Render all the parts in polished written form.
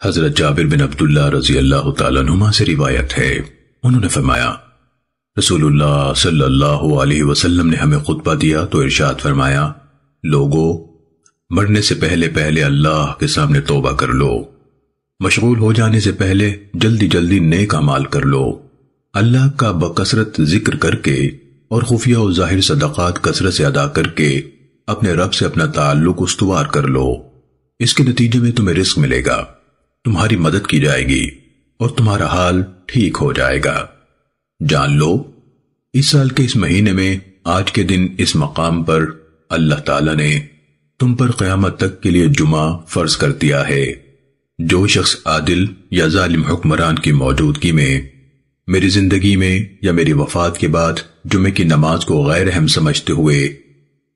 حضرت جابر بن عبداللہ رضی اللہ تعالیٰ عنہما سے روایت ہے، انہوں نے فرمایا رسول اللہ صلی اللہ علیہ وسلم نے ہمیں خطبہ دیا تو ارشاد فرمایا، لوگو مرنے سے پہلے پہلے اللہ کے سامنے توبہ کر لو، مشغول ہو جانے سے پہلے جلدی جلدی نیک اعمال کر لو، اللہ کا بکثرت ذکر کر کے اور خفیہ و ظاہر صدقات کثرت سے ادا کر کے اپنے رب سے اپنا تعلق استوار کر لو، اس کے نتیجے میں تمہیں رزق ملے گا، تمہاری مدد کی جائے گی اور تمہارا حال ٹھیک ہو جائے گا۔ جان لو اس سال کے اس مہینے میں آج کے دن اس مقام پر اللہ تعالیٰ نے تم پر قیامت تک کے لیے جمعہ فرض کر دیا ہے۔ جو شخص عادل یا ظالم حکمران کی موجودگی میں میری زندگی میں یا میری وفات کے بعد جمعے کی نماز کو غیر اہم سمجھتے ہوئے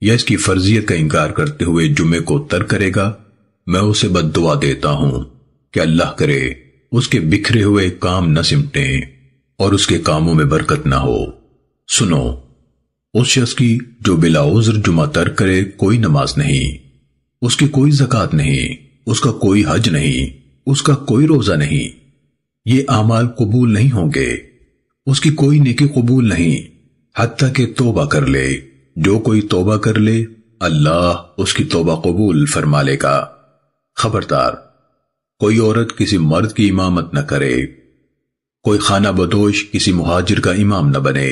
یا اس کی فرضیت کا انکار کرتے ہوئے جمعے کو ترک کرے گا، میں اسے بد دعا دیتا ہوں کہ اللہ کرے اس کے بکھرے ہوئے کام نہ سمٹیں اور اس کے کاموں میں برکت نہ ہو۔ سنو، اس شخص کی جو بلا عذر جمعہ ترک کرے کوئی نماز نہیں، اس کی کوئی زکوٰۃ نہیں، اس کا کوئی حج نہیں، اس کا کوئی روزہ نہیں، یہ اعمال قبول نہیں ہوں گے، اس کی کوئی نیکی قبول نہیں حتیٰ کہ توبہ کر لے۔ جو کوئی توبہ کر لے اللہ اس کی توبہ قبول فرما لے گا۔ خبردار، کوئی عورت کسی مرد کی امامت نہ کرے، کوئی خانہ بدوش کسی مہاجر کا امام نہ بنے،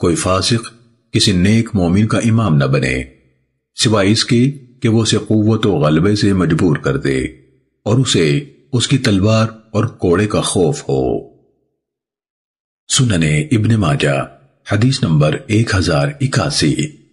کوئی فاسق کسی نیک مومن کا امام نہ بنے، سوائے اس کے کہ وہ اسے قوت و غلبے سے مجبور کر دے اور اسے اس کی تلوار اور کوڑے کا خوف ہو۔ سنن ابن ماجہ حدیث نمبر 1081۔